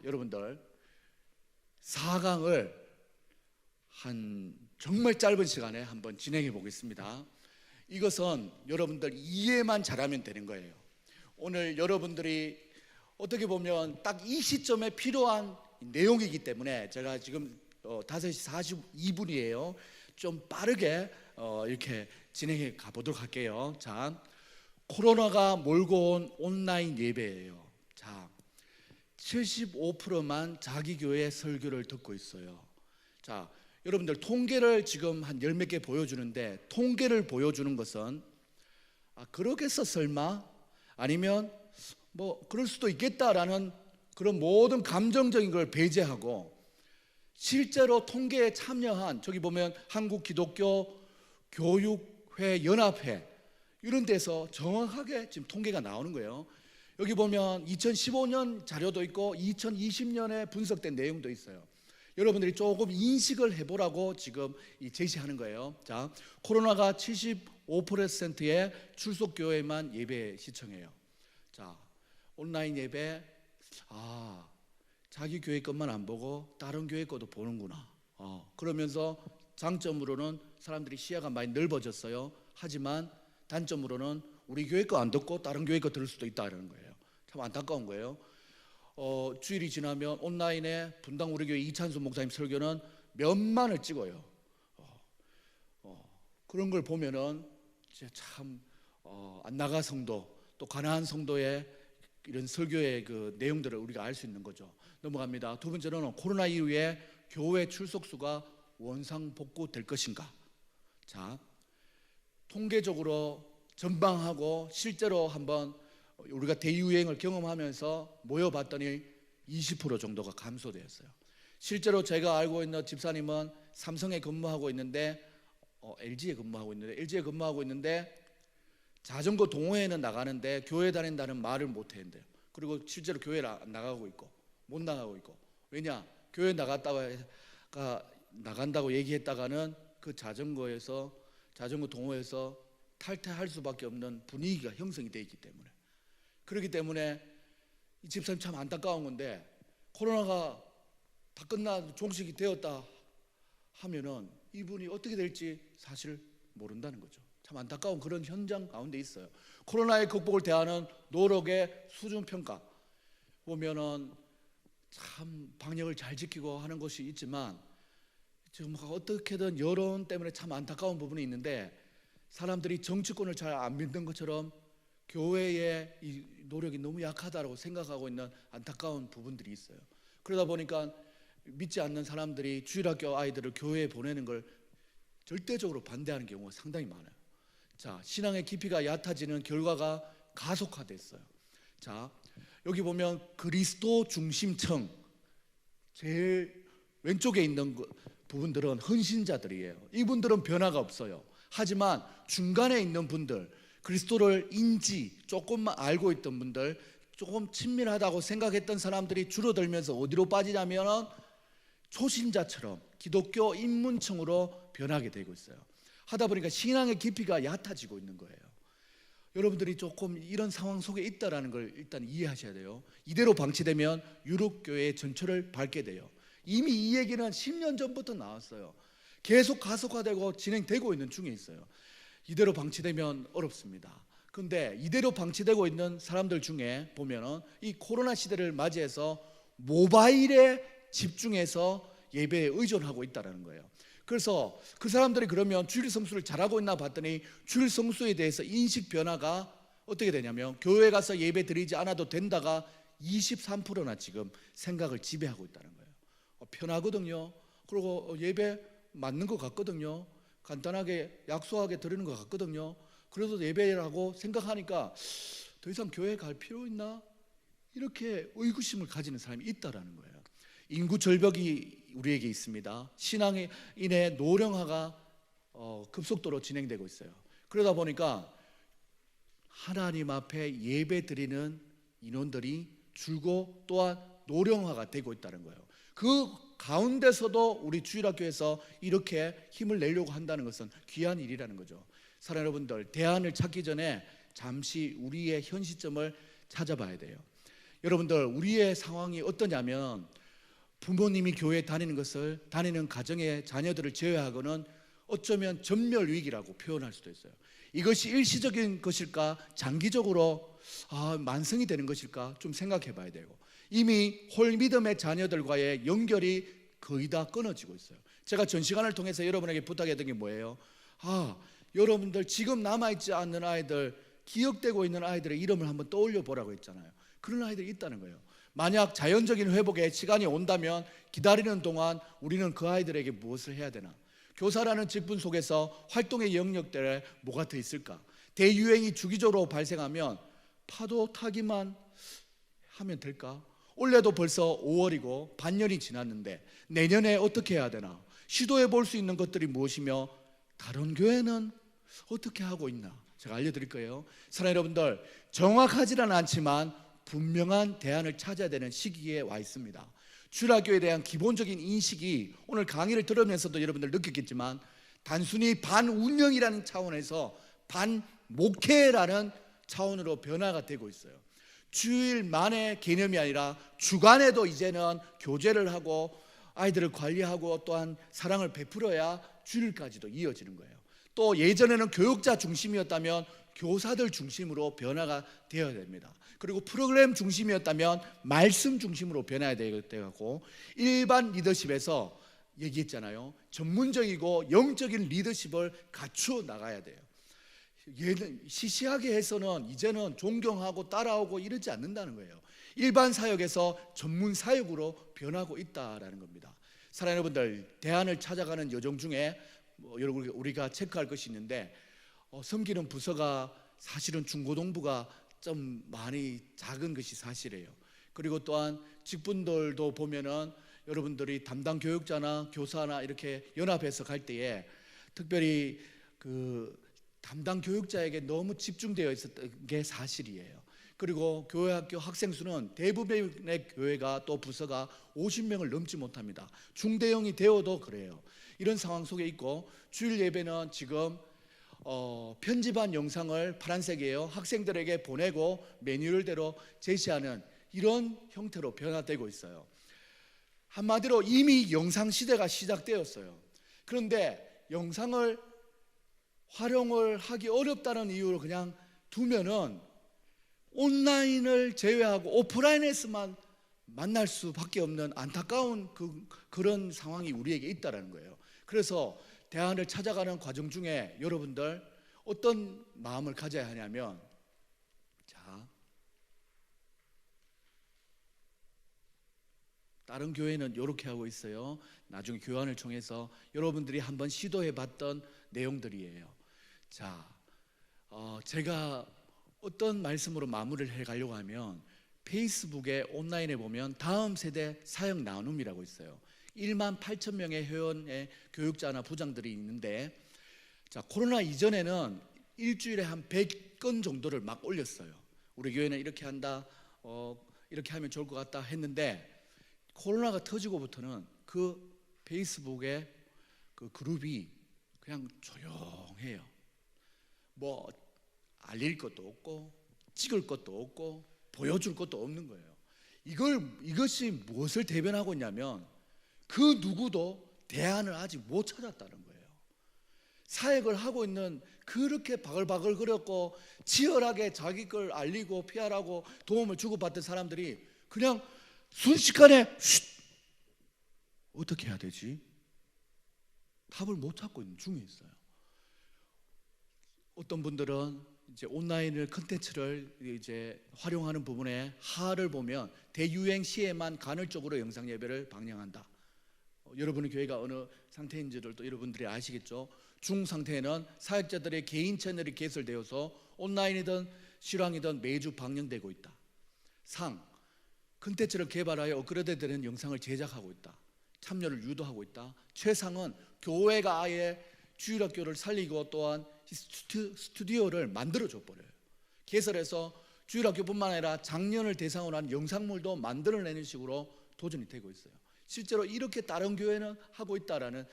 여러분들 4강을 한 정말 짧은 시간에 한번 진행해 보겠습니다. 이것은 여러분들 이해만 잘하면 되는 거예요. 오늘 여러분들이 어떻게 보면 딱 이 시점에 필요한 내용이기 때문에 제가 지금 5시 42분이에요. 좀 빠르게 이렇게 진행해 가보도록 할게요. 자, 코로나가 몰고 온 온라인 예배예요. 자, 75%만 자기 교회 설교를 듣고 있어요. 자, 여러분들 통계를 지금 한 열 몇 개 보여주는데, 통계를 보여주는 것은 그러겠어 설마? 아니면 뭐 그럴 수도 있겠다라는 그런 모든 감정적인 걸 배제하고, 실제로 통계에 참여한, 저기 보면 한국 기독교 교육회 연합회 이런 데서 정확하게 지금 통계가 나오는 거예요. 여기 보면 2015년 자료도 있고 2020년에 분석된 내용도 있어요. 여러분들이 조금 인식을 해보라고 지금 제시하는 거예요. 자, 코로나가 75%의 출석교회만 예배 시청해요. 자, 온라인 예배, 자기 교회 것만 안 보고 다른 교회 것도 보는구나. 그러면서 장점으로는 사람들이 시야가 많이 넓어졌어요. 하지만 단점으로는 우리 교회 거 안 듣고 다른 교회 거 들을 수도 있다는 거예요. 참 안타까운 거예요. 주일이 지나면 온라인에 분당 우리 교회 이찬수 목사님 설교는 몇만을 찍어요. 그런 걸 보면은 참 안나가 성도, 또 가나안 성도의 이런 설교의 그 내용들을 우리가 알 수 있는 거죠. 넘어갑니다. 두 번째로는 코로나 이후에 교회 출석수가 원상복구될 것인가. 자, 통계적으로 전방하고 실제로 한번 우리가 대유행을 경험하면서 모여봤더니 20% 정도가 감소되었어요. 실제로 제가 알고 있는 집사님은 삼성에 근무하고 있는데 LG에 근무하고 있는데 자전거 동호회는 나가는데 교회 다닌다는 말을 못 했는데요. 그리고 실제로 교회를 안 나가고 있고 못 나가고 있고. 왜냐? 교회 나간다고 얘기했다가는 그 자전거 동호회에서 탈퇴할 수밖에 없는 분위기가 형성이 되어 있기 때문에. 그렇기 때문에 이 집사님 참 안타까운 건데, 코로나가 다 끝나 종식이 되었다 하면은 이분이 어떻게 될지 사실 모른다는 거죠. 참 안타까운 그런 현장 가운데 있어요. 코로나의 극복을 대하는 노력의 수준 평가 보면은 참 방역을 잘 지키고 하는 것이 있지만, 지금 어떻게든 여론 때문에 참 안타까운 부분이 있는데, 사람들이 정치권을 잘 안 믿는 것처럼 교회의 이 노력이 너무 약하다고 생각하고 있는 안타까운 부분들이 있어요. 그러다 보니까 믿지 않는 사람들이 주일학교 아이들을 교회에 보내는 걸 절대적으로 반대하는 경우가 상당히 많아요. 자, 신앙의 깊이가 얕아지는 결과가 가속화됐어요. 자, 여기 보면 그리스도 중심청, 제일 왼쪽에 있는 부분들은 헌신자들이에요. 이분들은 변화가 없어요. 하지만 중간에 있는 분들, 그리스도를 조금만 알고 있던 분들, 조금 친밀하다고 생각했던 사람들이 줄어들면서 어디로 빠지냐면 초신자처럼 기독교 입문층으로 변하게 되고 있어요. 하다 보니까 신앙의 깊이가 얕아지고 있는 거예요. 여러분들이 조금 이런 상황 속에 있다는 걸 일단 이해하셔야 돼요. 이대로 방치되면 유럽교회의 전철을 밟게 돼요. 이미 이 얘기는 10년 전부터 나왔어요. 계속 가속화되고 진행되고 있는 중에 있어요. 이대로 방치되면 어렵습니다. 그런데 이대로 방치되고 있는 사람들 중에 보면은 이 코로나 시대를 맞이해서 모바일에 집중해서 예배에 의존하고 있다는 거예요. 그래서 그 사람들이 그러면 주일 성수를 잘하고 있나 봤더니 주일 성수에 대해서 인식 변화가 어떻게 되냐면, 교회 가서 예배 드리지 않아도 된다가 23%나 지금 생각을 지배하고 있다는 거예요. 편하거든요. 그리고 예배 맞는 것 같거든요. 간단하게 약소하게 드리는 것 같거든요. 그래도 예배라고 생각하니까 더 이상 교회 갈 필요 있나? 이렇게 의구심을 가지는 사람이 있다라는 거예요. 인구 절벽이 우리에게 있습니다. 신앙인의 노령화가 급속도로 진행되고 있어요. 그러다 보니까 하나님 앞에 예배 드리는 인원들이 줄고 또한 노령화가 되고 있다는 거예요. 그 가운데서도 우리 주일학교에서 이렇게 힘을 내려고 한다는 것은 귀한 일이라는 거죠. 사랑하는 여러분들, 대안을 찾기 전에 잠시 우리의 현 시점을 찾아봐야 돼요. 여러분들, 우리의 상황이 어떠냐면 부모님이 교회에 다니는 가정의 자녀들을 제외하고는 어쩌면 전멸 위기라고 표현할 수도 있어요. 이것이 일시적인 것일까, 장기적으로 만성이 되는 것일까 좀 생각해 봐야 되고, 이미 홀믿음의 자녀들과의 연결이 거의 다 끊어지고 있어요. 제가 전 시간을 통해서 여러분에게 부탁했던 게 뭐예요? 여러분들 지금 남아있지 않는 아이들, 기억되고 있는 아이들의 이름을 한번 떠올려 보라고 했잖아요. 그런 아이들이 있다는 거예요. 만약 자연적인 회복의 시간이 온다면 기다리는 동안 우리는 그 아이들에게 무엇을 해야 되나? 교사라는 직분 속에서 활동의 영역들에 뭐가 더 있을까? 대유행이 주기적으로 발생하면 파도 타기만 하면 될까? 올해도 벌써 5월이고 반년이 지났는데 내년에 어떻게 해야 되나? 시도해 볼 수 있는 것들이 무엇이며 다른 교회는 어떻게 하고 있나? 제가 알려드릴 거예요. 사랑하는 여러분들, 정확하지는 않지만 분명한 대안을 찾아야 되는 시기에 와 있습니다. 주일학교에 대한 기본적인 인식이 오늘 강의를 들으면서도 여러분들 느꼈겠지만 단순히 반운영이라는 차원에서 반목회라는 차원으로 변화가 되고 있어요. 주일만의 개념이 아니라 주간에도 이제는 교제를 하고 아이들을 관리하고 또한 사랑을 베풀어야 주일까지도 이어지는 거예요. 또 예전에는 교육자 중심이었다면 교사들 중심으로 변화가 되어야 됩니다. 그리고 프로그램 중심이었다면 말씀 중심으로 변해야 되고, 일반 리더십에서 얘기했잖아요. 전문적이고 영적인 리더십을 갖추어 나가야 돼요. 시시하게 해서는 이제는 존경하고 따라오고 이러지 않는다는 거예요. 일반 사역에서 전문 사역으로 변하고 있다라는 겁니다. 사랑하는 여러분들, 대안을 찾아가는 여정 중에 여러분 우리가 체크할 것이 있는데, 섬기는 부서가 사실은 중고등부가 좀 많이 작은 것이 사실이에요. 그리고 또한 직분들도 보면은 여러분들이 담당 교육자나 교사나 이렇게 연합해서 갈 때에 특별히 그 담당 교육자에게 너무 집중되어 있었던 게 사실이에요. 그리고 교회 학교 학생 수는 대부분의 교회가 또 부서가 50명을 넘지 못합니다. 중대형이 되어도 그래요. 이런 상황 속에 있고, 주일 예배는 지금 편집한 영상을 파란색이에요. 학생들에게 보내고 매뉴얼대로 제시하는 이런 형태로 변화되고 있어요. 한마디로 이미 영상 시대가 시작되었어요. 그런데 영상을 활용을 하기 어렵다는 이유로 그냥 두면은 온라인을 제외하고 오프라인에서만 만날 수밖에 없는 안타까운 그런 상황이 우리에게 있다는 거예요. 그래서 대안을 찾아가는 과정 중에 여러분들 어떤 마음을 가져야 하냐면, 다른 교회는 이렇게 하고 있어요. 나중에 교환을 통해서 여러분들이 한번 시도해 봤던 내용들이에요. 제가 어떤 말씀으로 마무리를 해가려고 하면, 페이스북에 온라인에 보면 다음 세대 사역 나눔이라고 있어요. 1만 8천 명의 회원의 교육자나 부장들이 있는데, 코로나 이전에는 일주일에 한 100건 정도를 막 올렸어요. 우리 교회는 이렇게 한다, 이렇게 하면 좋을 것 같다 했는데, 코로나가 터지고부터는 그 페이스북에 그 그룹이 그냥 조용해요. 뭐 알릴 것도 없고 찍을 것도 없고 보여줄 것도 없는 거예요. 이것이 무엇을 대변하고 있냐면, 그 누구도 대안을 아직 못 찾았다는 거예요. 사역을 하고 있는, 그렇게 바글바글 거렸고 치열하게 자기 걸 알리고 피하라고 도움을 주고받던 사람들이 그냥 순식간에 어떻게 해야 되지? 답을 못 찾고 있는 중에 있어요. 어떤 분들은 이제 온라인을 컨텐츠를 이제 활용하는 부분에 하를 보면 대유행 시에만 간헐적으로 영상 예배를 방영한다. 여러분의 교회가 어느 상태인지를 또 여러분들이 아시겠죠? 중 상태에는 사역자들의 개인 채널이 개설되어서 온라인이든 실황이든 매주 방영되고 있다. 상, 컨텐츠를 개발하여 업그레이드되는 영상을 제작하고 있다. 참여를 유도하고 있다. 최상은 교회가 아예 주일학교를 살리고 또한 스튜디오를 만들어줘 버려요. 개설해서 주일학교뿐만 아니라 장년을 대상으로 한 영상물도 만들어내는 식으로 도전이 되고 있어요. 실제로 이렇게 다른 교회는 하고 있다라는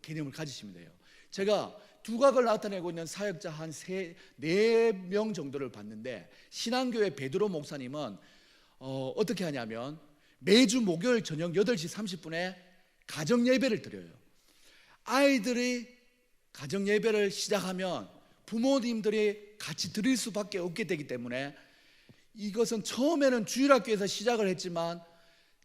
개념을 가지시면 돼요. 제가 두각을 나타내고 있는 사역자 한 4명 정도를 봤는데, 신앙교회 베드로 목사님은 어떻게 하냐면 매주 목요일 저녁 8시 30분에 가정 예배를 드려요. 아이들이 가정 예배를 시작하면 부모님들이 같이 드릴 수밖에 없게 되기 때문에 이것은 처음에는 주일학교에서 시작을 했지만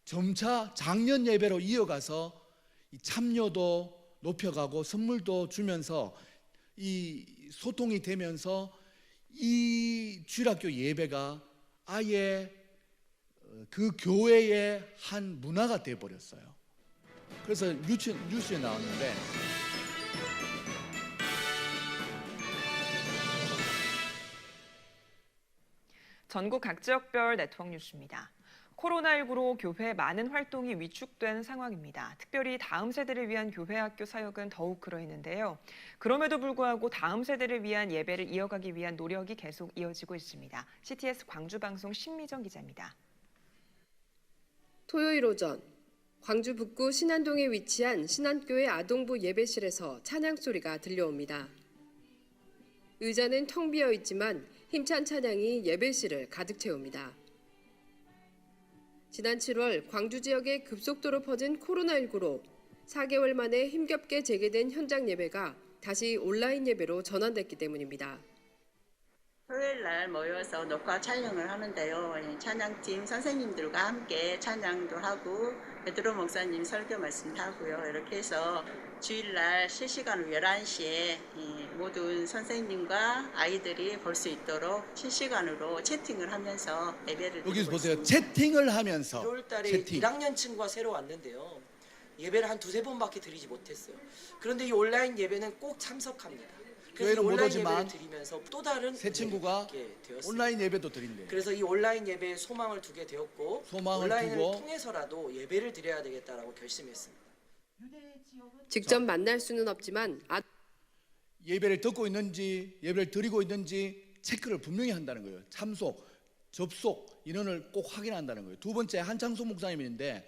점차 작년 예배로 이어가서 이 참여도 높여가고 선물도 주면서 이 소통이 되면서 이 주일학교 예배가 아예 그 교회의 한 문화가 되어버렸어요. 그래서 뉴스에 나왔는데 전국 각 지역별 네트워크 뉴스입니다. 코로나19로 교회 많은 활동이 위축된 상황입니다. 특별히 다음 세대를 위한 교회학교 사역은 더욱 그러했는데요. 그럼에도 불구하고 다음 세대를 위한 예배를 이어가기 위한 노력이 계속 이어지고 있습니다. CTS 광주방송 신미정 기자입니다. 토요일 오전 광주 북구 신안동에 위치한 신안교회 아동부 예배실에서 찬양 소리가 들려옵니다. 의자는 텅 비어 있지만 힘찬 찬양이 예배실을 가득 채웁니다. 지난 7월 광주 지역에 급속도로 퍼진 코로나19로 4개월 만에 힘겹게 재개된 현장 예배가 다시 온라인 예배로 전환됐기 때문입니다. 토요일 날 모여서 녹화 촬영을 하는데요. 찬양팀 선생님들과 함께 찬양도 하고 베드로 목사님 설교 말씀도 하고요. 이렇게 해서 주일날 실시간으로 11시에 모든 선생님과 아이들이 볼 수 있도록 실시간으로 채팅을 하면서 예배를 드리고 여기 보세요. 있습니다. 채팅을 하면서 1월 달에 채팅. 1학년 친구가 새로 왔는데요. 예배를 한 두세 번밖에 드리지 못했어요. 그런데 이 온라인 예배는 꼭 참석합니다. 그래서 교회는 못 온라인 오지만 예배를 드리면서 또 다른 새 친구가 되었습니다. 온라인 예배도 드린대요. 그래서 이 온라인 예배에 소망을 두게 되었고 소망을 온라인을 두고 통해서라도 예배를 드려야 되겠다라고 결심했습니다. 직접 만날 수는 없지만 예배를 듣고 있는지 예배를 드리고 있는지 체크를 분명히 한다는 거예요. 참석, 접속 인원을 꼭 확인한다는 거예요. 두 번째 한창수 목사님인데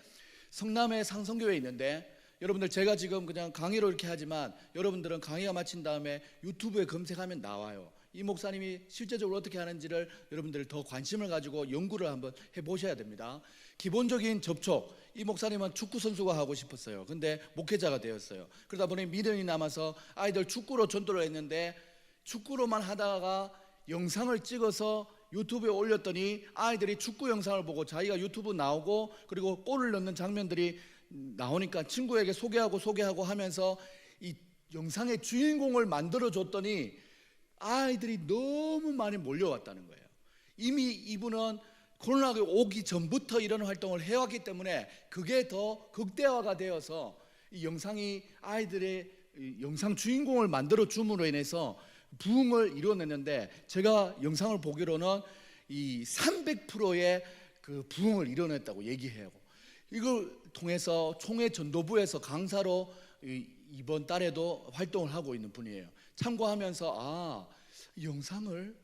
성남의 상성교회에 있는데 여러분들 제가 지금 그냥 강의로 이렇게 하지만 여러분들은 강의가 마친 다음에 유튜브에 검색하면 나와요. 이 목사님이 실제적으로 어떻게 하는지를 여러분들 더 관심을 가지고 연구를 한번 해보셔야 됩니다. 기본적인 접촉, 이 목사님은 축구 선수가 하고 싶었어요. 근데 목회자가 되었어요. 그러다 보니 미련이 남아서 아이들 축구로 전도를 했는데 축구로만 하다가 영상을 찍어서 유튜브에 올렸더니 아이들이 축구 영상을 보고 자기가 유튜브 나오고 그리고 골을 넣는 장면들이 나오니까 친구에게 소개하고 하면서 이 영상의 주인공을 만들어 줬더니 아이들이 너무 많이 몰려왔다는 거예요. 이미 이분은 코로나가 오기 전부터 이런 활동을 해왔기 때문에 그게 더 극대화가 되어서 이 영상이 아이들의 영상 주인공을 만들어 줌으로 인해서 부흥을 이뤄냈는데 제가 영상을 보기로는 이 300%의 그 부흥을 이뤄냈다고 얘기해요. 이걸 통해서 총회 전도부에서 강사로 이번 달에도 활동을 하고 있는 분이에요. 참고하면서 이 영상을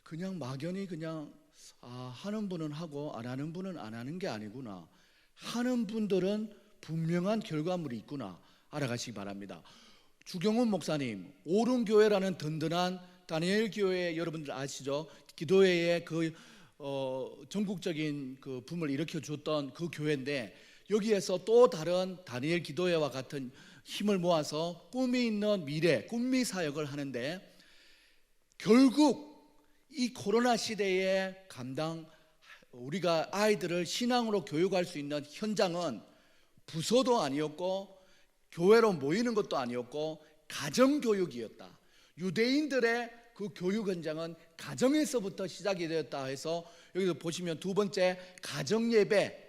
그냥 막연히 그냥 하는 분은 하고 안 하는 분은 안 하는 게 아니구나. 하는 분들은 분명한 결과물이 있구나 알아가시기 바랍니다. 주경훈 목사님, 오른교회라는 든든한 다니엘 교회 여러분들 아시죠? 기도회의 그 전국적인 그 붐을 일으켜 줬던 그 교회인데 여기에서 또 다른 다니엘 기도회와 같은 힘을 모아서 꿈이 있는 미래, 꿈미 사역을 하는데 결국 이 코로나 시대에 우리가 아이들을 신앙으로 교육할 수 있는 현장은 부서도 아니었고 교회로 모이는 것도 아니었고 가정교육이었다. 유대인들의 그 교육 현장은 가정에서부터 시작이 되었다 해서 여기서 보시면 두 번째 가정예배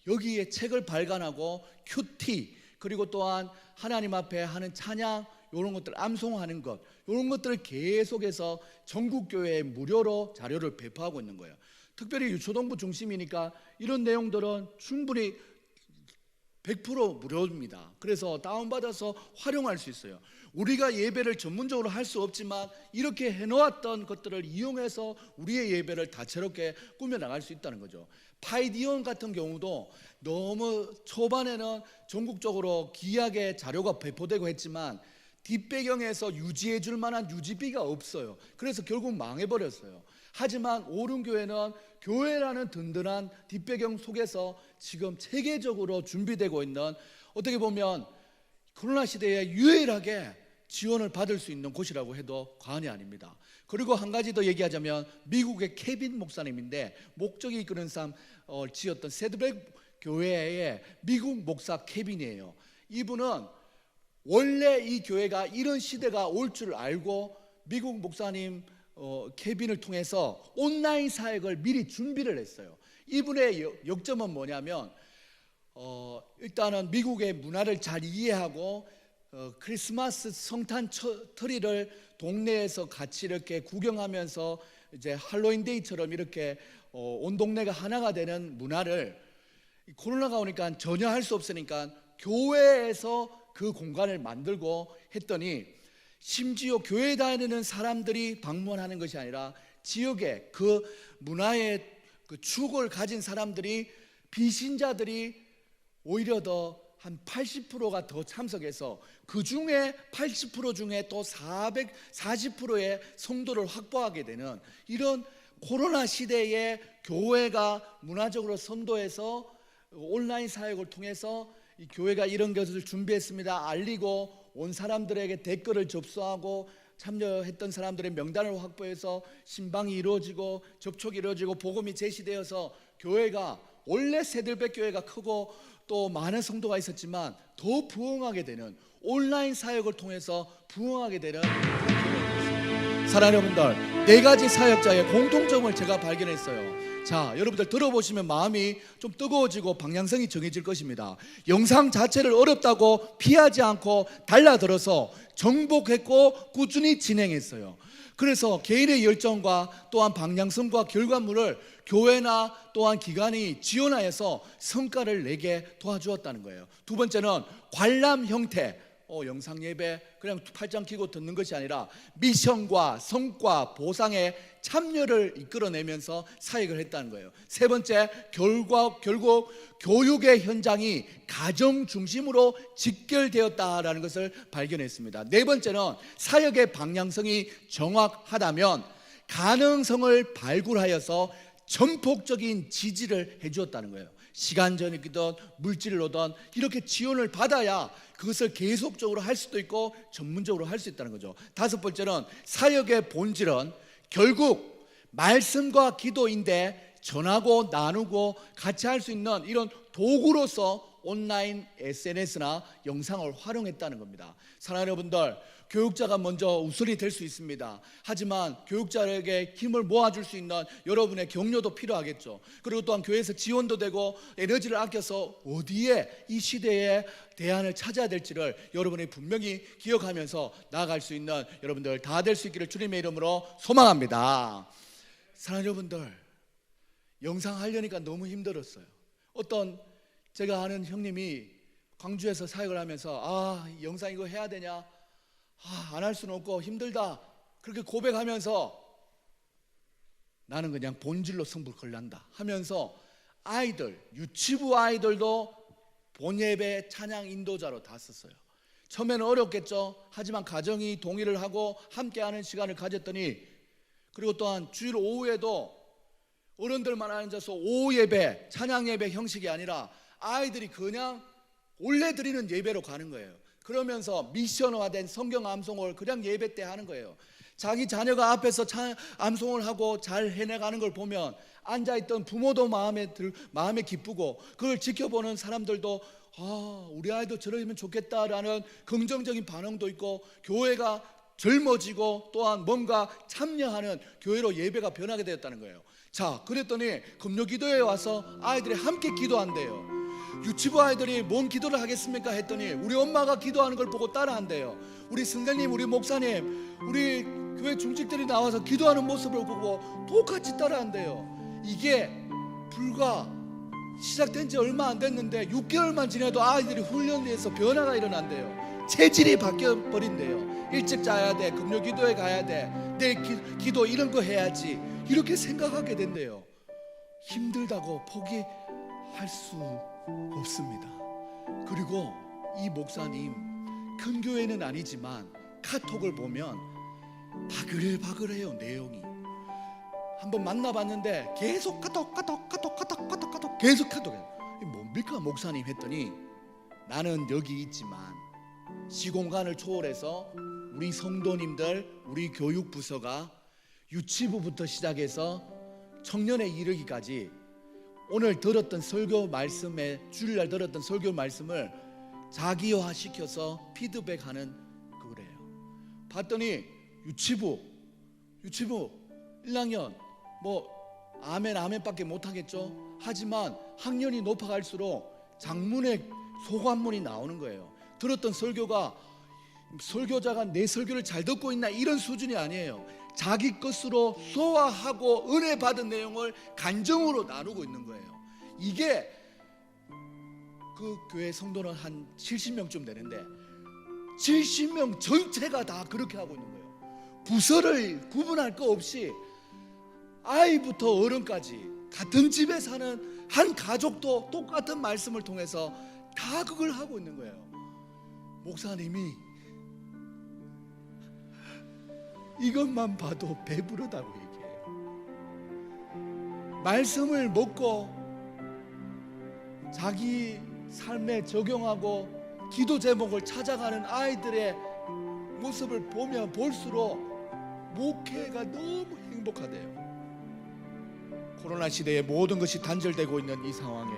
여기에 책을 발간하고 큐티 그리고 또한 하나님 앞에 하는 찬양 이런 것들 암송하는 것 이런 것들을 계속해서 전국교회에 무료로 자료를 배포하고 있는 거예요. 특별히 유초동부 중심이니까 이런 내용들은 충분히 100% 무료입니다. 그래서 다운받아서 활용할 수 있어요. 우리가 예배를 전문적으로 할 수 없지만 이렇게 해놓았던 것들을 이용해서 우리의 예배를 다채롭게 꾸며나갈 수 있다는 거죠. 파이디온 같은 경우도 너무 초반에는 전국적으로 귀하게 자료가 배포되고 했지만 뒷배경에서 유지해 줄 만한 유지비가 없어요. 그래서 결국 망해버렸어요. 하지만 오륜교회는 교회라는 든든한 뒷배경 속에서 지금 체계적으로 준비되고 있는, 어떻게 보면 코로나 시대에 유일하게 지원을 받을 수 있는 곳이라고 해도 과언이 아닙니다. 그리고 한 가지 더 얘기하자면 미국의 케빈 목사님인데, 목적이 이끄는 삶 지었던 세드백 교회의 미국 목사 케빈이에요. 이분은 원래 이 교회가 이런 시대가 올 줄 알고 미국 목사님 케빈을 통해서 온라인 사역을 미리 준비를 했어요. 이분의 역점은 뭐냐면 일단은 미국의 문화를 잘 이해하고 크리스마스 성탄 트리를 동네에서 같이 이렇게 구경하면서 이제 할로윈 데이처럼 이렇게 온 동네가 하나가 되는 문화를, 코로나가 오니까 전혀 할 수 없으니까 교회에서 그 공간을 만들고 했더니, 심지어 교회 다니는 사람들이 방문하는 것이 아니라 지역의 그 문화의 그 추억을 가진 사람들이, 비신자들이 오히려 더 한 80%가 더 참석해서 그 중에 80% 중에 또 440%의 성도를 확보하게 되는, 이런 코로나 시대에 교회가 문화적으로 선도해서 온라인 사역을 통해서 이 교회가 이런 것을 준비했습니다 알리고, 온 사람들에게 댓글을 접수하고 참여했던 사람들의 명단을 확보해서 신방이 이루어지고 접촉이 이루어지고 복음이 제시되어서 교회가, 원래 세들백 교회가 크고 또 많은 성도가 있었지만 더 부흥하게 되는, 온라인 사역을 통해서 부흥하게 되는 그런 교회였습니다. 사랑하는 여러분들, 네 가지 사역자의 공통점을 제가 발견했어요. 자, 여러분들 들어보시면 마음이 좀 뜨거워지고 방향성이 정해질 것입니다. 영상 자체를 어렵다고 피하지 않고 달라들어서 정복했고 꾸준히 진행했어요. 그래서 개인의 열정과 또한 방향성과 결과물을 교회나 또한 기관이 지원하여서 성과를 내게 도와주었다는 거예요. 두 번째는 관람 형태, 영상 예배 그냥 팔짱 끼고 듣는 것이 아니라 미션과 성과 보상에 참여를 이끌어내면서 사역을 했다는 거예요. 세 번째, 결국 교육의 현장이 가정 중심으로 직결되었다라는 것을 발견했습니다. 네 번째는 사역의 방향성이 정확하다면 가능성을 발굴하여서 전폭적인 지지를 해주었다는 거예요. 시간적이든 물질을 오든 이렇게 지원을 받아야 그것을 계속적으로 할 수도 있고 전문적으로 할 수 있다는 거죠. 다섯 번째는 사역의 본질은 결국 말씀과 기도인데, 전하고 나누고 같이 할 수 있는 이런 도구로서 온라인 SNS나 영상을 활용했다는 겁니다. 사랑하는 여러분들, 교육자가 먼저 우선이 될 수 있습니다. 하지만 교육자에게 힘을 모아줄 수 있는 여러분의 격려도 필요하겠죠. 그리고 또한 교회에서 지원도 되고 에너지를 아껴서 어디에 이 시대에 대안을 찾아야 될지를 여러분이 분명히 기억하면서 나아갈 수 있는 여러분들 다 될 수 있기를 주님의 이름으로 소망합니다. 사랑하는 여러분들, 영상 하려니까 너무 힘들었어요. 어떤 제가 아는 형님이 광주에서 사역을 하면서 이 영상 이거 해야 되냐, 안 할 수는 없고 힘들다, 그렇게 고백하면서 나는 그냥 본질로 승부를 걸란다 하면서 아이들, 유치부 아이들도 본예배 찬양 인도자로 다 썼어요. 처음에는 어렵겠죠. 하지만 가정이 동의를 하고 함께하는 시간을 가졌더니, 그리고 또한 주일 오후에도 어른들만 앉아서 오후 예배, 찬양 예배 형식이 아니라 아이들이 그냥 원래 드리는 예배로 가는 거예요. 그러면서 미션화된 성경 암송을 그냥 예배 때 하는 거예요. 자기 자녀가 앞에서 암송을 하고 잘 해내가는 걸 보면 앉아있던 부모도 마음에 기쁘고, 그걸 지켜보는 사람들도 우리 아이도 저러면 좋겠다라는 긍정적인 반응도 있고, 교회가 젊어지고 또한 뭔가 참여하는 교회로 예배가 변하게 되었다는 거예요. 자, 그랬더니 금요기도에 와서 아이들이 함께 기도한대요. 유치부 아이들이 뭔 기도를 하겠습니까 했더니 우리 엄마가 기도하는 걸 보고 따라한대요. 우리 선생님, 우리 목사님, 우리 교회 중직들이 나와서 기도하는 모습을 보고 똑같이 따라한대요. 이게 불과 시작된 지 얼마 안 됐는데 6개월만 지나도 아이들이 훈련돼서 변화가 일어난대요. 체질이 바뀌어버린대요. 일찍 자야 돼, 금요기도에 가야 돼, 내 기도 이런 거 해야지, 이렇게 생각하게 된대요. 힘들다고 포기할 수 없습니다. 그리고 이 목사님, 큰 교회는 아니지만 카톡을 보면 바글바글해요. 내용이 한번 만나봤는데 계속 카톡 계속 카톡해요. 뭡니까 목사님 했더니 나는 여기 있지만 시공간을 초월해서 우리 성도님들, 우리 교육부서가 유치부부터 시작해서 청년에 이르기까지 오늘 들었던 설교 말씀에 주일날 들었던 설교 말씀을 자기화 시켜서 피드백하는 그거래요. 봤더니 유치부 1학년 뭐 아멘밖에 못하겠죠. 하지만 학년이 높아갈수록 장문의 소관문이 나오는 거예요. 들었던 설교가 설교자가 내 설교를 잘 듣고 있나 이런 수준이 아니에요. 자기 것으로 소화하고 은혜 받은 내용을 간증으로 나누고 있는 거예요. 이게 그 교회 성도는 한 70명쯤 되는데 70명 전체가 다 그렇게 하고 있는 거예요. 부서를 구분할 거 없이 아이부터 어른까지 같은 집에 사는 한 가족도 똑같은 말씀을 통해서 다 그걸 하고 있는 거예요. 목사님이 이것만 봐도 배부르다고 얘기해요. 말씀을 먹고 자기 삶에 적용하고 기도 제목을 찾아가는 아이들의 모습을 보면 볼수록 목회가 너무 행복하대요. 코로나 시대에 모든 것이 단절되고 있는 이 상황에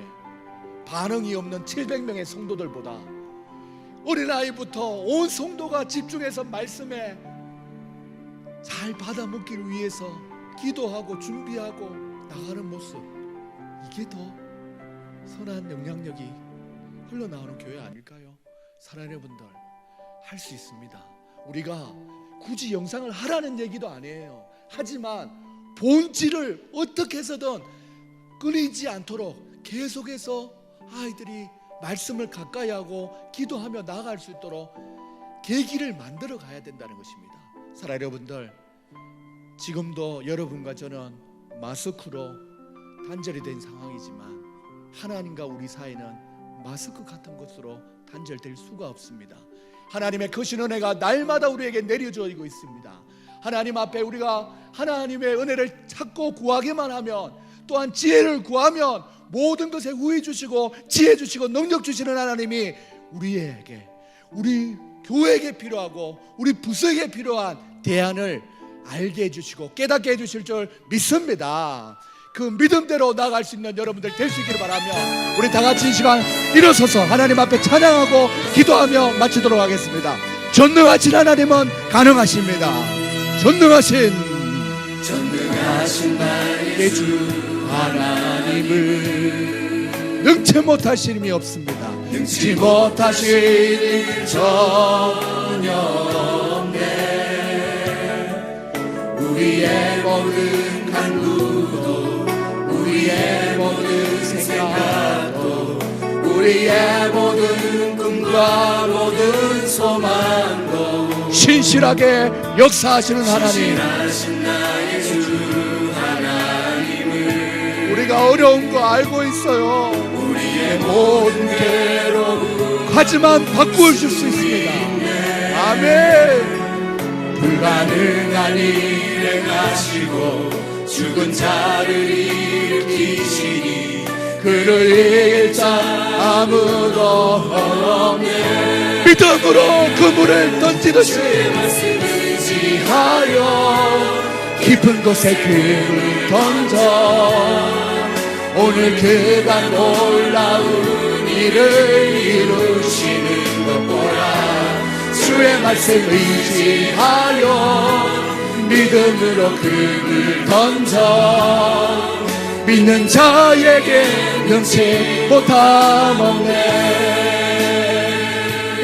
반응이 없는 700명의 성도들보다 어린아이부터 온 성도가 집중해서 말씀에 잘 받아먹기를 위해서 기도하고 준비하고 나가는 모습, 이게 더 선한 영향력이 흘러나오는 교회 아닐까요? 사랑하는 여러분들, 할 수 있습니다. 우리가 굳이 영상을 하라는 얘기도 아니에요. 하지만 본질을 어떻게 해서든 끊이지 않도록 계속해서 아이들이 말씀을 가까이 하고 기도하며 나아갈 수 있도록 계기를 만들어 가야 된다는 것입니다. 사랑하는 여러분들, 지금도 여러분과 저는 마스크로 단절이 된 상황이지만 하나님과 우리 사이는 마스크 같은 것으로 단절될 수가 없습니다. 하나님의 크신 은혜가 날마다 우리에게 내려지고 있습니다. 하나님 앞에 우리가 하나님의 은혜를 찾고 구하기만 하면, 또한 지혜를 구하면 모든 것에 우위 주시고 지혜 주시고 능력 주시는 하나님이 우리에게, 우리 교회에게 필요하고 우리 부서에게 필요한 대안을 알게 해주시고 깨닫게 해주실 줄 믿습니다. 그 믿음대로 나아갈 수 있는 여러분들 될 수 있기를 바라며, 우리 다 같이 이 시간 일어서서 하나님 앞에 찬양하고 기도하며 마치도록 하겠습니다. 전능하신 하나님은 가능하십니다. 전능하신 나의 주 하나님을 능치 못하실 힘이 없습니다. 능치 못하실 힘 전혀 없네. 우리의 모든 간구도, 우리의 모든 생각도, 우리의 모든 꿈과 모든 소망도 신실하게 역사하시는 하나님, 우리가 어려운 거 알고 있어요. 우리의 모든 괴로움 하지만 바꾸실 수 있습니다. 아멘. 불가능한 일을 하시고 죽은 자를 일으키시니 그를 이길 자 아무도 없네. 믿음으로 그물을 던지듯이 의지하여 깊은 곳에 그를 던져 오늘 그가 놀라운 일을 이루시는 것 보라. 주의 말씀 의지하여 믿음으로 그를 던져 믿는 자에게 능치 못함 없네.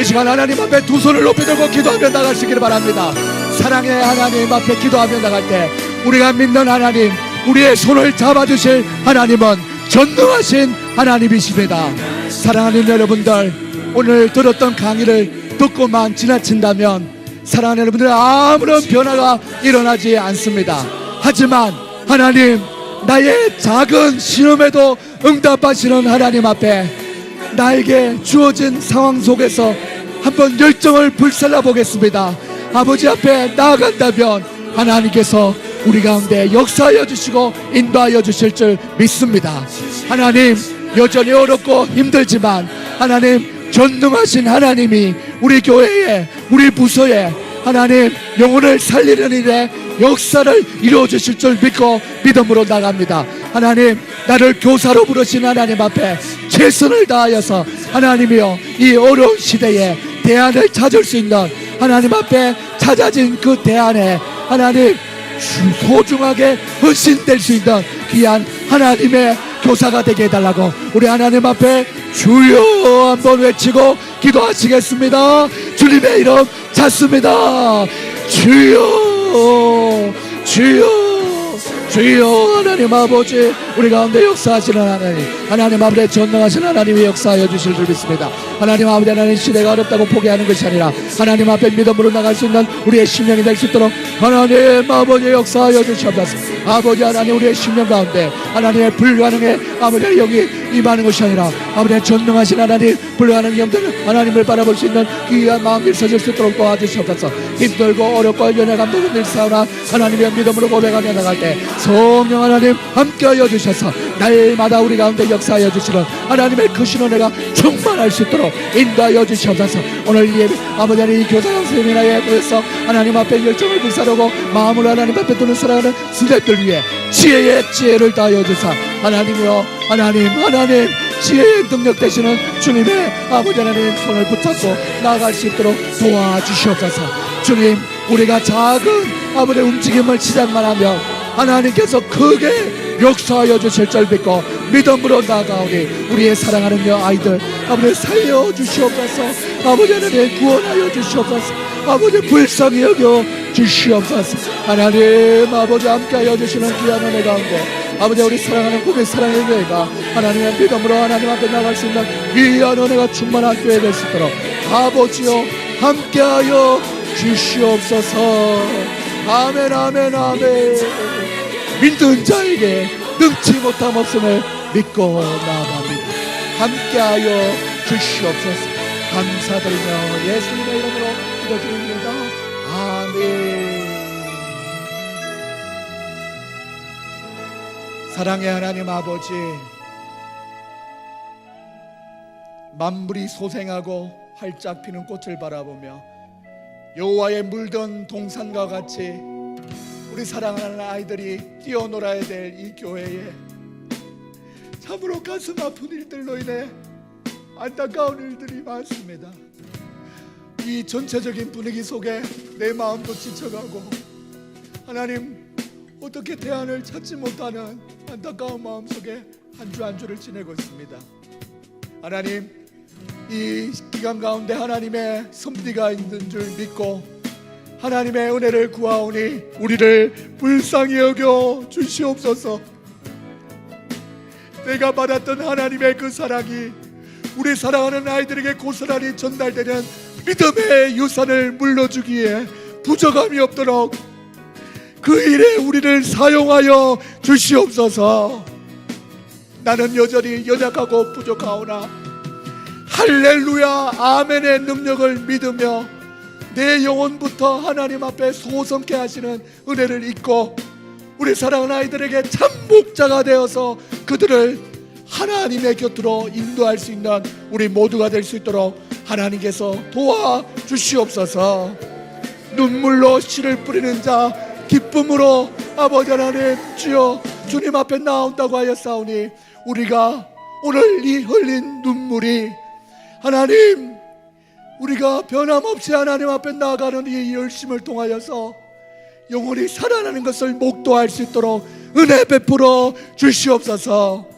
이 시간 하나님 앞에 두 손을 높이 들고 기도하며 나가시기를 바랍니다. 사랑의 하나님 앞에 기도하며 나갈 때 우리가 믿는 하나님, 우리의 손을 잡아주실 하나님은 전능하신 하나님이십니다. 사랑하는 여러분들, 오늘 들었던 강의를 듣고만 지나친다면 사랑하는 여러분들 아무런 변화가 일어나지 않습니다. 하지만 하나님, 나의 작은 시험에도 응답하시는 하나님 앞에 나에게 주어진 상황 속에서 한번 열정을 불살라 보겠습니다. 아버지 앞에 나아간다면 하나님께서 우리 가운데 역사하여 주시고 인도하여 주실 줄 믿습니다. 하나님, 여전히 어렵고 힘들지만 하나님, 전능하신 하나님이 우리 교회에, 우리 부서에 하나님 영혼을 살리는 일에 역사를 이루어 주실 줄 믿고 믿음으로 나갑니다. 하나님, 나를 교사로 부르신 하나님 앞에 최선을 다하여서 하나님이여, 이 어려운 시대에 대안을 찾을 수 있는 하나님 앞에 찾아진 그 대안에 하나님 소중하게 헌신될 수 있는 귀한 하나님의 교사가 되게 해달라고 우리 하나님 앞에 주여 한번 외치고 기도하시겠습니다. 주님의 이름 찾습니다. 주여, 주여, 주여. 하나님 아버지, 우리 가운데 역사하시는 하나님, 하나님 아버지 전능하신 하나님이 역사하여 주실 줄 믿습니다. 하나님 아버지, 하나님 시대가 어렵다고 포기하는 것이 아니라 하나님 앞에 믿음으로 나갈 수 있는 우리의 심령이 될 수 있도록 하나님 아버지 역사하여 주시옵소서. 아버지 하나님, 우리의 심령 가운데 하나님의 불가능의 아버지 여기 임하는 것이 아니라 아버지 전능하신 하나님, 불가능한 영들 하나님을 바라볼 수 있는 귀한 마음이 있어질 수 있도록 도와주시옵소서. 힘들고 어렵고 연약함도 일사오나 하나님의 믿음으로 고백하며 나갈 때 성령 하나님 함께하여 주셔서 날마다 우리 가운데 역사하여 주시는 하나님의 크신 은혜가 충만할 수 있도록 인도하여 주시옵소서. 오늘 이 아버지 하나님, 이 교사 선생님이나 예배에서 하나님 앞에 열정을 불사르고 마음으로 하나님 앞에 두는 사랑하는 스태프들 위해 지혜의 지혜를 다하여 주사 하나님이여, 하나님 지혜의 능력 되시는 주님의 아버지 하나님 손을 붙잡고 나아갈 수 있도록 도와주시옵소서. 주님, 우리가 작은 아버지의 움직임을 시작만 하면 하나님께서 크게 역사하여 주실 줄 믿고 믿음으로 나아가오니 우리의 사랑하는 아이들 아버지 살려주시옵소서. 아버지 하나님 구원하여 주시옵소서. 아버지 불쌍히 여겨 주시옵소서. 하나님 아버지 함께하여 주시는 귀한 은혜 가운데 아버지, 우리 사랑하는 고백 사랑의 교회가 하나님의 믿음으로 하나님 앞에 나갈 수 있는 귀한 은혜가 충만한 교회 될 수 있도록 아버지여 함께하여 주시옵소서. 아멘, 아멘, 아멘. 믿는 자에게 능치 못함 없음을 믿고 나아갑니다. 함께하여 주시옵소서. 감사드리며 예수님의 이름으로 기도드립니다. 아멘. 사랑의 하나님 아버지, 만물이 소생하고 활짝 피는 꽃을 바라보며 여호와의 물든 동산과 같이 우리 사랑하는 아이들이 뛰어놀아야 될 이 교회에 참으로 가슴 아픈 일들로 인해 안타까운 일들이 많습니다. 이 전체적인 분위기 속에 내 마음도 지쳐가고 하나님, 어떻게 대안을 찾지 못하는 안타까운 마음 속에 한 주 한 주를 지내고 있습니다. 하나님, 이 기간 가운데 하나님의 섭리가 있는 줄 믿고 하나님의 은혜를 구하오니 우리를 불쌍히 여겨 주시옵소서. 내가 받았던 하나님의 그 사랑이 우리 사랑하는 아이들에게 고스란히 전달되는 믿음의 유산을 물려주기에 부족함이 없도록 그 일에 우리를 사용하여 주시옵소서. 나는 여전히 연약하고 부족하오나 할렐루야 아멘의 능력을 믿으며 내 영혼부터 하나님 앞에 소성케 하시는 은혜를 잊고 우리 사랑하는 아이들에게 참 목자가 되어서 그들을 하나님의 곁으로 인도할 수 있는 우리 모두가 될 수 있도록 하나님께서 도와주시옵소서. 눈물로 씨를 뿌리는 자 기쁨으로 아버지 하나님 주여 주님 앞에 나온다고 하였사오니 우리가 오늘 이 흘린 눈물이 하나님, 우리가 변함없이 하나님 앞에 나아가는 이 열심을 통하여서 영혼이 살아나는 것을 목도할 수 있도록 은혜 베풀어 주시옵소서.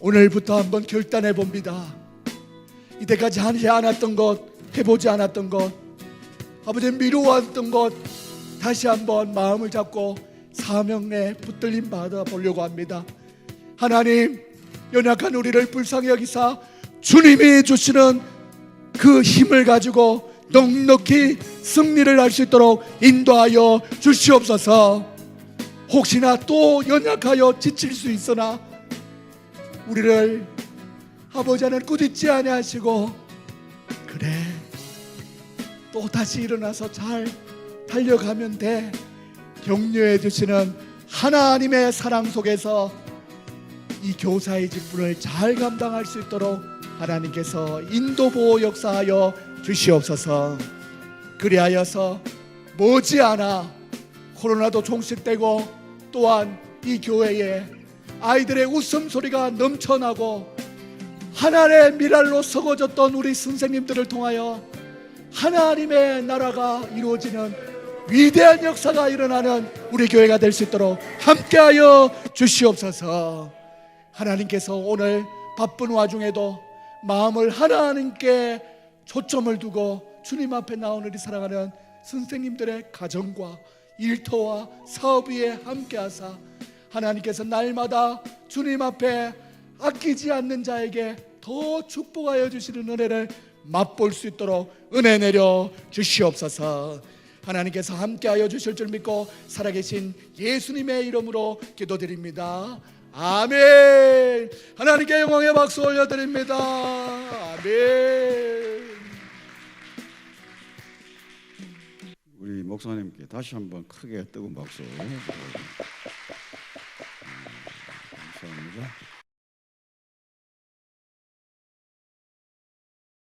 오늘부터 한번 결단해 봅니다. 이때까지 하지 않았던 것, 해보지 않았던 것, 아버지 미루었던 것 다시 한번 마음을 잡고 사명에 붙들림 받아 보려고 합니다. 하나님, 연약한 우리를 불쌍히 여기사 주님이 주시는 그 힘을 가지고 넉넉히 승리를 할 수 있도록 인도하여 주시옵소서. 혹시나 또 연약하여 지칠 수 있으나 우리를 아버지 하나님 꾸짖지 아니하시고 그래 또 다시 일어나서 잘 달려가면 돼 격려해 주시는 하나님의 사랑 속에서 이 교사의 직분을 잘 감당할 수 있도록 하나님께서 인도 보호 역사하여 주시옵소서. 그리하여서 머지않아 코로나도 종식되고 또한 이 교회에 아이들의 웃음소리가 넘쳐나고 하나님의 미랄로 썩어졌던 우리 선생님들을 통하여 하나님의 나라가 이루어지는 위대한 역사가 일어나는 우리 교회가 될 수 있도록 함께하여 주시옵소서. 하나님께서 오늘 바쁜 와중에도 마음을 하나님께 초점을 두고 주님 앞에 나온 우리 사랑하는 선생님들의 가정과 일터와 사업 위에 함께하사 하나님께서 날마다 주님 앞에 아끼지 않는 자에게 더 축복하여 주시는 은혜를 맛볼 수 있도록 은혜 내려 주시옵소서. 하나님께서 함께하여 주실 줄 믿고 살아계신 예수님의 이름으로 기도드립니다. 아멘. 하나님께 영광의 박수 올려드립니다. 아멘. 우리 목사님께 다시 한번 크게 뜨거운 박수. 감사합니다.